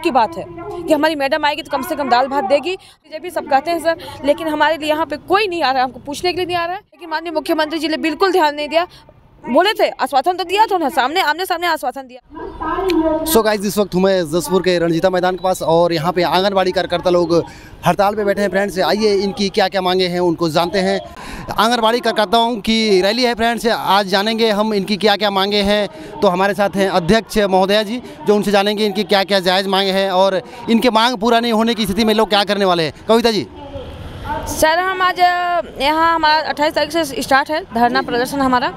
की बात है कि हमारी मैडम आएगी तो कम से कम दाल भात देगी। बीजेपी सब कहते हैं सर, लेकिन हमारे लिए यहाँ पे कोई नहीं आ रहा है, हमको पूछने के लिए नहीं आ रहा है। लेकिन माननीय मुख्यमंत्री जी ने बिल्कुल ध्यान नहीं दिया। बोले थे, आश्वासन तो दिया था ना, सामने आमने सामने आश्वासन दिया। सो गाइस, इस वक्त हमें जसपुर के रणजीता मैदान के पास और यहाँ पे आंगनबाड़ी कार्यकर्ता लोग हड़ताल पे बैठे हैं फ्रेंड्स। आइए इनकी क्या क्या मांगे हैं उनको जानते हैं। आंगनबाड़ी कार्यकर्ताओं की रैली है फ्रेंड्स, आज जानेंगे हम इनकी क्या क्या मांगे हैं। तो हमारे साथ हैं अध्यक्ष महोदया जी, जो उनसे जानेंगे इनकी क्या क्या जायज़ मांगे हैं और इनके मांग पूरा नहीं होने की स्थिति में लोग क्या करने वाले हैं। कविता जी। सर, हम आज यहाँ हमारा 28 तारीख से स्टार्ट है धरना प्रदर्शन हमारा।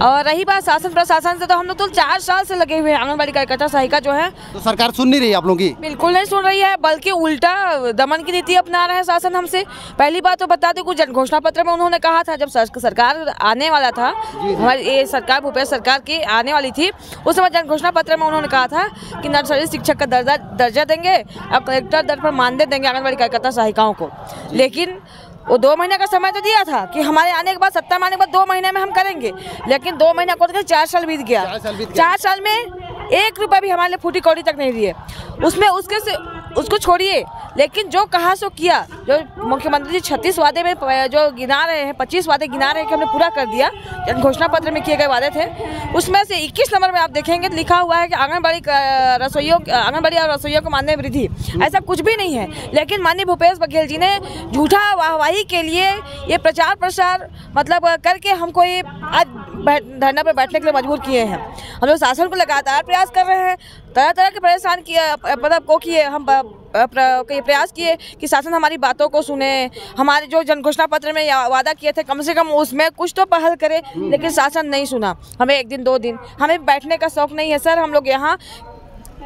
और रही बात शासन प्रशासन से, तो हम लोग तो 4 साल से लगे हुए हैं। आंगनबाड़ी कार्यकर्ता सहायिका जो है, तो सरकार सुन नहीं रही है आप लोगों की? बिल्कुल नहीं सुन रही है, बल्कि उल्टा दमन की नीति अपना रहा है शासन हमसे। पहली बात तो बता दें, कुछ जन घोषणा पत्र में उन्होंने कहा था, जब सरकार आने वाला था, हमारी ये सरकार भूपेश सरकार की आने वाली थी, उस समय जन घोषणा पत्र में उन्होंने कहा था कि नर्सरी शिक्षक का दर्जा देंगे और कलेक्टर दर पर मानदेय देंगे आंगनबाड़ी कार्यकर्ता सहायिकाओं को। लेकिन वो 2 महीने का समय तो दिया था कि हमारे आने के बाद, सत्ता में आने के बाद 2 महीने में हम करेंगे, लेकिन 2 महीना को 4 साल बीत गया। 4 साल में 1 रुपया भी हमारे लिए फूटी कौड़ी तक नहीं दिए। उसमें उसको छोड़िए, लेकिन जो कहा सो किया। जो मुख्यमंत्री जी 36 वादे में जो गिना रहे हैं, 25 वादे गिना रहे हैं कि हमने पूरा कर दिया, जन घोषणा पत्र में किए गए वादे थे, उसमें से 21 नंबर में आप देखेंगे तो लिखा हुआ है कि आंगनबाड़ी और रसोइयों को मानदेय वृद्धि। ऐसा कुछ भी नहीं है। लेकिन माननीय भूपेश बघेल जी ने झूठा वाहवाही के लिए ये प्रचार प्रसार मतलब करके हमको ये आज धरना पर बैठने के लिए मजबूर किए हैं। हम लोग शासन को लगातार प्रयास कर रहे हैं, तरह तरह के परेशान किए मतलब को किए, हम प्रयास किए कि शासन हमारी बातों को सुने, हमारे जो जन घोषणा पत्र में वादा किए थे कम से कम उसमें कुछ तो पहल करे, लेकिन शासन नहीं सुना। हमें 1 दिन 2 दिन, हमें बैठने का शौक नहीं है सर, हम लोग यहाँ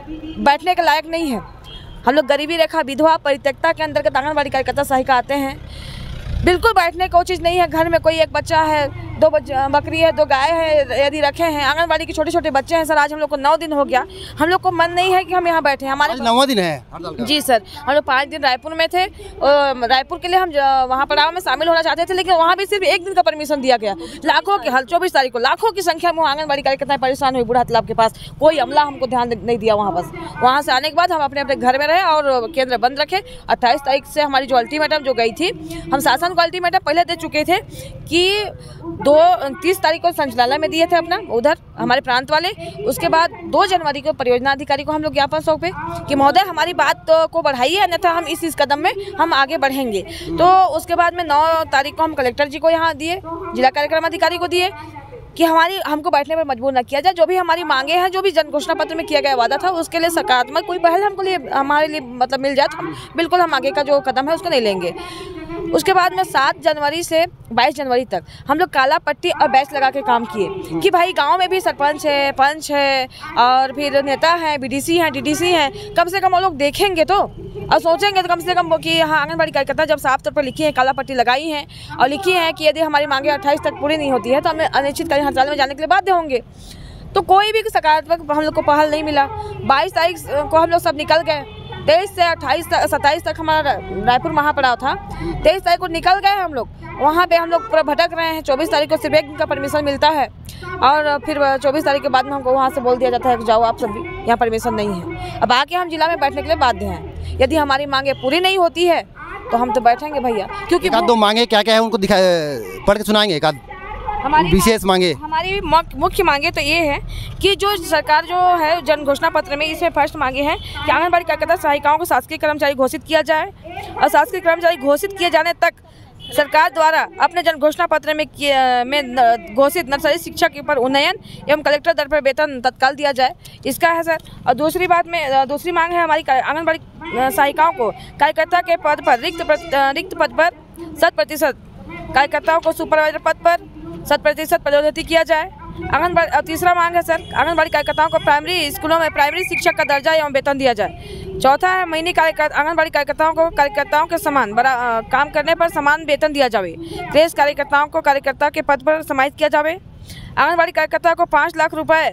बैठने के लायक नहीं है। हम लोग गरीबी रेखा, विधवा, परित्यक्ता के अंतर्गत आंगनबाड़ी कार्यकर्ता सहायिका आते हैं। बिल्कुल बैठने को चीज़ नहीं है। घर में कोई एक बच्चा है, 2 बकरी है, 2 गाय है, यदि रखे हैं, आंगनबाड़ी के छोटे छोटे बच्चे हैं सर। आज हम लोग को 9 दिन हो गया, हम लोग को मन नहीं है कि हम यहाँ बैठे। हमारे 9वां दिन है जी सर। हम लोग 5 दिन रायपुर में थे, रायपुर के लिए हम वहाँ पड़ाव में शामिल होना चाहते थे, लेकिन वहाँ भी सिर्फ 1 दिन का परमिशन दिया गया। लाखों की 24 तारीख को लाखों की संख्या में आंगनबाड़ी कार्यकर्ताएं परेशान हुई बूढ़ा तालाब के पास। कोई अमला हमको ध्यान नहीं दिया वहाँ बस। वहाँ से आने के बाद हम अपने अपने घर में रहे और केंद्र बंद रखे। 28 तारीख से हमारी जो अल्टीमेटम जो गई थी, हम शासन को अल्टीमेटम पहले दे चुके थे कि 30 तारीख को संचालनालय में दिए थे अपना, उधर हमारे प्रांत वाले। उसके बाद 2 जनवरी को परियोजना अधिकारी को हम लोग ज्ञापन सौंपे कि महोदय हमारी बात को बढ़ाइए, अन्यथा हम इस कदम में हम आगे बढ़ेंगे। तो उसके बाद में 9 तारीख को हम कलेक्टर जी को यहाँ दिए, जिला कार्यक्रम अधिकारी को दिए कि हमको बैठने पर मजबूर न किया जाए। जो भी हमारी मांगे हैं, जो भी जन घोषणा पत्र में किया गया वादा था, उसके लिए सकारात्मक कोई पहल हमारे लिए मतलब मिल जाए तो बिल्कुल हम आगे का जो कदम है उसको नहीं लेंगे। उसके बाद में 7 जनवरी से 22 जनवरी तक हम लोग काला पट्टी और बैच लगा के काम किए कि भाई गांव में भी सरपंच है, पंच है और फिर नेता है, बीडीसी हैं, डीडीसी हैं, कम से कम वो लोग देखेंगे तो और सोचेंगे तो कम से कम कि हाँ आंगनबाड़ी कार्यकर्ता जब साफ तौर पर लिखी है, काला पट्टी लगाई है और लिखी है कि यदि हमारी मांगे 28 तक पूरी नहीं होती है तो हमें अनिश्चितकालीन हड़ताल में जाने के लिए बाध्य होंगे। तो कोई भी सकारात्मक हम लोग को पहल नहीं मिला। 22 तारीख को हम लोग सब निकल गए। 23 से 27 तक हमारा रायपुर महापड़ाव था। 23 तारीख को निकल गए हम लोग, वहाँ पे हम लोग पूरा भटक रहे हैं। 24 तारीख को सिर्फ 1 दिन का परमिशन मिलता है और फिर 24 तारीख के बाद में हमको वहाँ से बोल दिया जाता है कि जाओ आप सब भी, यहाँ परमिशन नहीं है। अब आके हम जिला में बैठने के लिए बाध्य हैं। यदि हमारी मांगे पूरी नहीं होती है तो हम तो बैठेंगे भैया, क्योंकि एक 2 मांगे क्या क्या है उनको पढ़ के सुनाएंगे। एक हमारी विशेष मांगे, हमारी मुख्य मांगे तो ये है कि जो सरकार जो है जन घोषणा पत्र में, इसमें फर्स्ट मांगे हैं कि आंगनबाड़ी कार्यकर्ता सहायिकाओं को शासकीय कर्मचारी घोषित किया जाए और शासकीय कर्मचारी घोषित किए जाने तक सरकार द्वारा अपने जन घोषणा पत्र में घोषित नर्सरी शिक्षक पर उन्नयन एवं कलेक्टर दर पर वेतन तत्काल दिया जाए, इसका है सर। और दूसरी मांग है हमारी आंगनबाड़ी सहायिकाओं को कार्यकर्ता के पद पर रिक्त पद पर 100% कार्यकर्ताओं को सुपरवाइजर पद पर 100% पदोन्नति किया जाए। तीसरा मांग है सर, आंगनबाड़ी कार्यकर्ताओं को प्राइमरी स्कूलों में प्राइमरी शिक्षक का दर्जा एवं वेतन दिया जाए। चौथा है महीने आंगनबाड़ी कार्यकर्ताओं के समान काम करने पर समान वेतन दिया जाए। क्रेश कार्यकर्ताओं को कार्यकर्ता के पद पर समाहित किया जाए। आंगनबाड़ी कार्यकर्ताओं को 5 लाख रुपए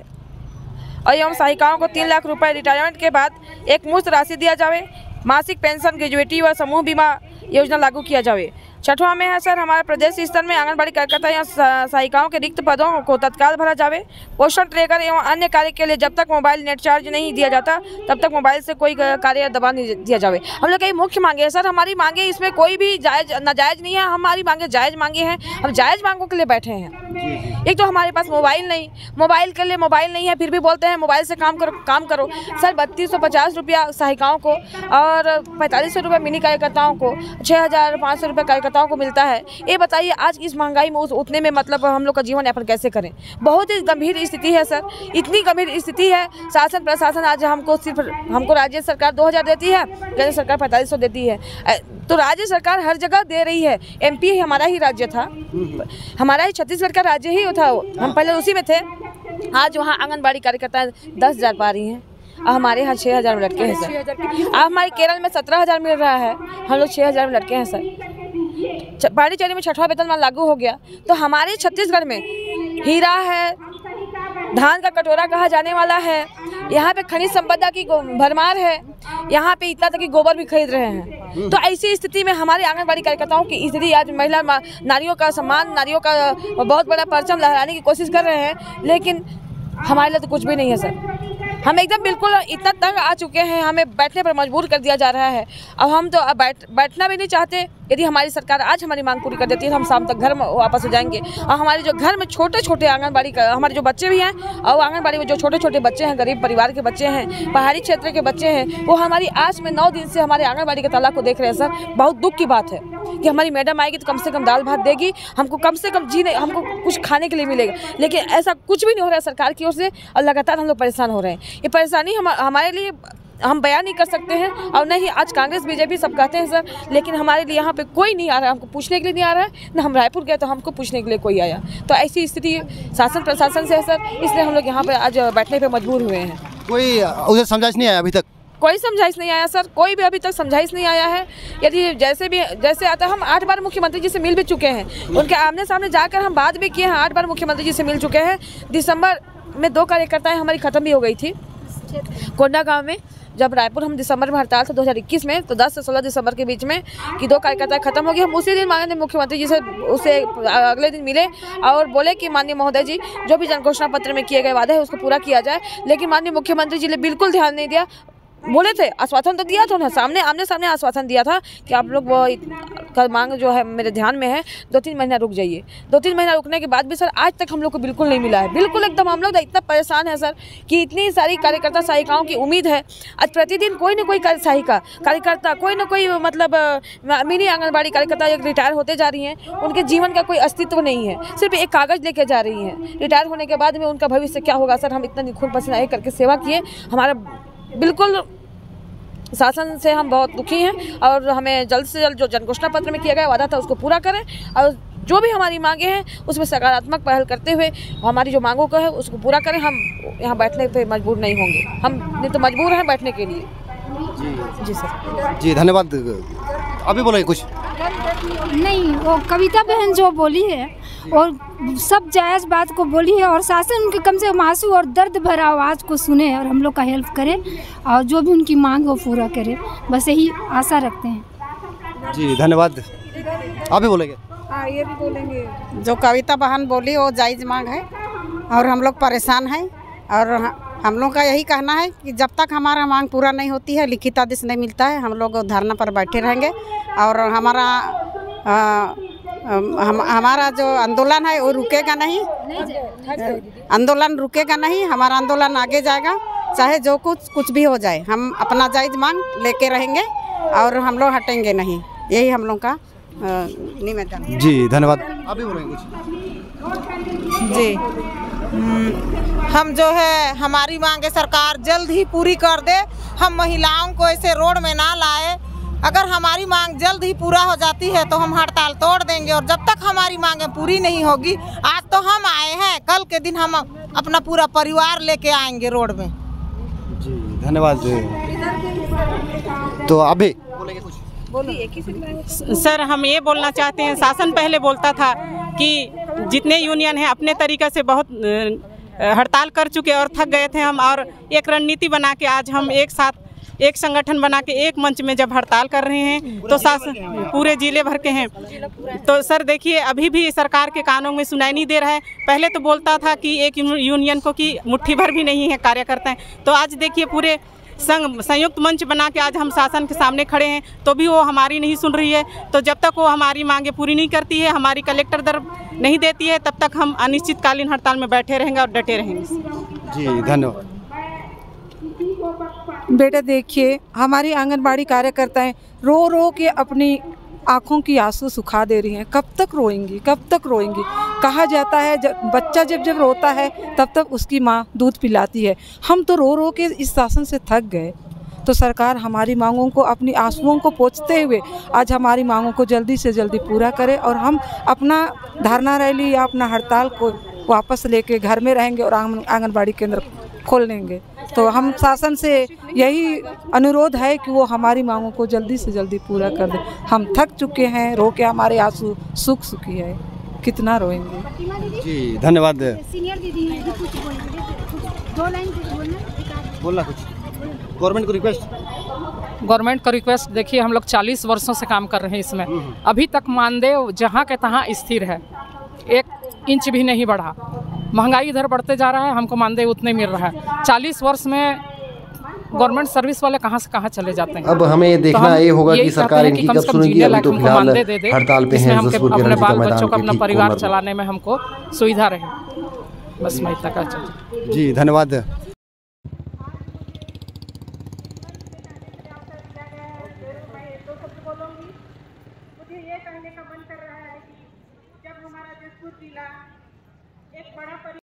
और एवं सहायिकाओं को 3 लाख रुपए रिटायरमेंट के बाद एक मुश्त राशि दिया जाए। मासिक पेंशन, ग्रेजुएटी व समूह बीमा योजना लागू किया जाए। छठवां में है सर, हमारे प्रदेश स्तर में आंगनबाड़ी कार्यकर्ता या सहायिकाओं के रिक्त पदों को तत्काल भरा जावे। पोषण ट्रैकर एवं अन्य कार्य के लिए जब तक मोबाइल नेट चार्ज नहीं दिया जाता तब तक मोबाइल से कोई कार्य दबा नहीं दिया जावे। हम लोग कई मुख्य मांगे है सर, हमारी मांगे इसमें कोई भी नाजायज नहीं है, हमारी मांगे जायज़ मांगे हैं। हम जायज़ मांगों के लिए बैठे हैं। एक तो हमारे पास मोबाइल नहीं है, फिर भी बोलते हैं मोबाइल से काम करो। सर 3250 रुपया सहायिकाओं को और 4500 रुपये मिनी कार्यकर्ताओं को, 6500 रुपये कार्यकर्ताओं को मिलता है। ये बताइए आज इस महंगाई में उतने में मतलब हम लोग का जीवन यापन कैसे करें? बहुत ही गंभीर स्थिति है सर, इतनी गंभीर स्थिति है। शासन प्रशासन आज हमको राज्य सरकार 2000 देती है, केंद्र सरकार 4500 देती है। तो राज्य सरकार हर जगह दे रही है। MP हमारा ही राज्य था, हमारा ही छत्तीसगढ़ का राज्य ही था, हम पहले उसी में थे। आज वहाँ आंगनबाड़ी कार्यकर्ता 10,000 पा रही हैं और हमारे यहाँ 6,000 में लटके हैं सर। अब हमारे केरल में 17,000 मिल रहा है, हम लोग 6,000 में लटके हैं सर। पांडिचेरी में 6वां वेतनमान लागू हो गया, तो हमारे छत्तीसगढ़ में हीरा है, धान का कटोरा कहा जाने वाला है, यहाँ पे खनिज संपदा की भरमार है, यहाँ पे इतना तक कि गोबर भी खरीद रहे हैं। तो ऐसी स्थिति में हमारे आंगनबाड़ी कार्यकर्ताओं की स्थिति आज महिला नारियों का सम्मान, नारियों का बहुत बड़ा परचम लहराने की कोशिश कर रहे हैं, लेकिन हमारे लिए तो कुछ भी नहीं है सर। हम एकदम बिल्कुल इतना तंग आ चुके हैं, हमें बैठने पर मजबूर कर दिया जा रहा है। अब हम तो बैठना भी नहीं चाहते। यदि हमारी सरकार आज हमारी मांग पूरी कर देती है तो हम शाम तक घर में वापस हो जाएंगे। और हमारे जो घर में छोटे छोटे आंगनबाड़ी का हमारे जो बच्चे भी हैं, और आंगनबाड़ी में जो छोटे छोटे बच्चे हैं, गरीब परिवार के बच्चे हैं, पहाड़ी क्षेत्र के बच्चे हैं, वो हमारी आस में 9 दिन से हमारे आंगनबाड़ी के ताला को देख रहे हैं सर। बहुत दुख की बात है कि हमारी मैडम आएगी तो कम से कम दाल भात देगी, हमको कम से कम हमको कुछ खाने के लिए मिलेगा, लेकिन ऐसा कुछ भी नहीं हो रहा है सरकार की ओर से। और लगातार हम लोग परेशान हो रहे हैं। ये परेशानी हमारे लिए हम बयान नहीं कर सकते हैं, और नहीं आज कांग्रेस बीजेपी सब कहते हैं सर, लेकिन हमारे लिए यहाँ पे कोई नहीं आ रहा है, हमको पूछने के लिए नहीं आ रहा है। ना हम रायपुर गए तो हमको पूछने के लिए कोई आया। तो ऐसी स्थिति शासन प्रशासन से है सर, इसलिए हम लोग यहाँ पे आज बैठने पे मजबूर हुए हैं। कोई उसे समझाइश नहीं आया अभी तक? कोई समझाइश नहीं आया सर, कोई भी अभी तक समझाइश नहीं आया है। यदि जैसे आता, हम 8 बार मुख्यमंत्री जी से मिल भी चुके हैं, उनके आमने सामने जाकर हम बात भी किए हैं। 8 बार मुख्यमंत्री जी से मिल चुके हैं। दिसंबर में 2 कार्यकर्ताएं हमारी ख़त्म भी हो गई थी कोंडा गाँव में। जब रायपुर हम दिसंबर में हड़ताल था 2021 में, तो 10 से 16 दिसंबर के बीच में कि 2 कार्यकर्ता खत्म हो गए। हम उसी दिन मांगे मुख्यमंत्री जी से, उसे अगले दिन मिले और बोले कि माननीय महोदय जी, जो भी जनघोषणा पत्र में किए गए वादे हैं उसको पूरा किया जाए। लेकिन माननीय मुख्यमंत्री जी ने बिल्कुल ध्यान नहीं दिया। बोले थे, आश्वासन तो दिया था उन्होंने, आमने सामने आश्वासन दिया था कि आप लोग वो का मांग जो है मेरे ध्यान में है, 2-3 महीना रुक जाइए। 2-3 महीना रुकने के बाद भी सर आज तक हम लोग को बिल्कुल नहीं मिला है। बिल्कुल एकदम हम लोग इतना परेशान है सर कि इतनी सारी कार्यकर्ता सहायिकाओं की उम्मीद है। आज प्रतिदिन कोई ना कोई कार्यकर्ता कोई ना कोई मतलब मिनी आंगनबाड़ी कार्यकर्ता रिटायर होते जा रही हैं, उनके जीवन का कोई अस्तित्व नहीं है, सिर्फ एक कागज़ लेके जा रही हैं। रिटायर होने के बाद में उनका भविष्य क्या होगा सर? हम इतना खून पसीना एक करके सेवा किए, हमारा बिल्कुल शासन से हम बहुत दुखी हैं, और हमें जल्द से जल्द जो जनघोषणा पत्र में किया गया वादा था उसको पूरा करें, और जो भी हमारी मांगे हैं उसमें सकारात्मक पहल करते हुए हमारी जो मांगों को है उसको पूरा करें। हम यहाँ बैठने पे मजबूर नहीं होंगे, हम नहीं तो मजबूर हैं बैठने के लिए। जी सर। जी धन्यवाद। अभी बोले कुछ? नहीं, वो कविता बहन जो बोली है और सब जायज़ बात को बोली है, और शासन उनके कम से कम आंसू और दर्द भरा आवाज़ को सुने और हम लोग का हेल्प करे, और जो भी उनकी मांग वो पूरा करे, बस यही आशा रखते हैं। जी धन्यवाद। अभी बोलेंगे? हाँ, ये भी बोलेंगे। जो कविता बहन बोली वो जायज़ मांग है, और हम लोग परेशान हैं, और हम लोग का यही कहना है कि जब तक हमारा मांग पूरा नहीं होती है, लिखित आदेश नहीं मिलता है, हम लोग धरना पर बैठे रहेंगे। और हमारा जो आंदोलन है वो रुकेगा नहीं, आंदोलन रुकेगा नहीं, हमारा आंदोलन आगे जाएगा, चाहे जो कुछ भी हो जाए। हम अपना जायज़ मांग लेके रहेंगे और हम लोग हटेंगे नहीं, यही हम लोग का निवेदन। जी धन्यवाद। अभी बोलेंगे कुछ? जी हम जो है हमारी मांगे सरकार जल्द ही पूरी कर दे। हम महिलाओं को ऐसे रोड में ना लाए। अगर हमारी मांग जल्द ही पूरा हो जाती है तो हम हड़ताल तोड़ देंगे, और जब तक हमारी मांगे पूरी नहीं होगी, आज तो हम आए हैं, कल के दिन हम अपना पूरा परिवार लेके आएंगे रोड में। जी धन्यवाद। तो अभी बोलेंगे कुछ? सर हम ये बोलना चाहते हैं, शासन पहले बोलता था कि जितने यूनियन हैं अपने तरीक़े से बहुत हड़ताल कर चुके और थक गए थे हम, और एक रणनीति बना के आज हम एक साथ एक संगठन बना के एक मंच में जब हड़ताल कर रहे हैं तो शासन पूरे जिले भर के हैं। तो सर देखिए अभी भी सरकार के कानों में सुनाई नहीं दे रहा है। पहले तो बोलता था कि एक यूनियन को कि मुट्ठी भर भी नहीं है कार्यकर्ता हैं, तो आज देखिए पूरे संयुक्त मंच बना के आज हम शासन के सामने खड़े हैं तो भी वो हमारी नहीं सुन रही है। तो जब तक वो हमारी मांगे पूरी नहीं करती है, हमारी कलेक्टर दर नहीं देती है, तब तक हम अनिश्चितकालीन हड़ताल में बैठे रहेंगे और डटे रहेंगे। जी धन्यवाद। बेटा देखिए हमारी आंगनबाड़ी कार्यकर्ताएं रो रो के अपनी आँखों की आंसू सुखा दे रही हैं। कब तक रोएंगी, कब तक रोएंगी। कहा जाता है बच्चा जब जब रोता है तब तक उसकी माँ दूध पिलाती है। हम तो रो रो के इस शासन से थक गए। तो सरकार हमारी मांगों को, अपनी आंसुओं को पोंछते हुए आज हमारी मांगों को जल्दी से जल्दी पूरा करे और हम अपना धरना रैली या अपना हड़ताल को वापस लेके घर में रहेंगे और आंगनबाड़ी केंद्र खोल लेंगे। तो हम शासन से यही अनुरोध है कि वो हमारी मांगों को जल्दी से जल्दी पूरा कर दे। हम थक चुके हैं, रो के हमारे आंसू सूख चुकी है, कितना रोएंगे। जी धन्यवाद। सीनियर दीदी कुछ दो लाइन बोलना कुछ गवर्नमेंट को रिक्वेस्ट। गवर्नमेंट का रिक्वेस्ट देखिए, हम लोग 40 वर्षों से काम कर रहे हैं इसमें, अभी तक मानदेय जहाँ के तहाँ स्थिर है, 1 इंच भी नहीं बढ़ा। महंगाई इधर बढ़ते जा रहा है, हमको मानदेय उतने मिल रहा है। 40 वर्ष में गवर्नमेंट सर्विस वाले कहाँ से कहाँ चले जाते हैं। अब हमें ये देखना ये होगा कि सरकार इनकी कब सुनेगी। अभी तो फिलहाल हड़ताल पे हैं जसपुर के अपने बाल बच्चों को, रणजीता अपना परिवार चलाने में हमको सुविधा रहे। बस मैं इतना कहूँ। जी धन्यवाद।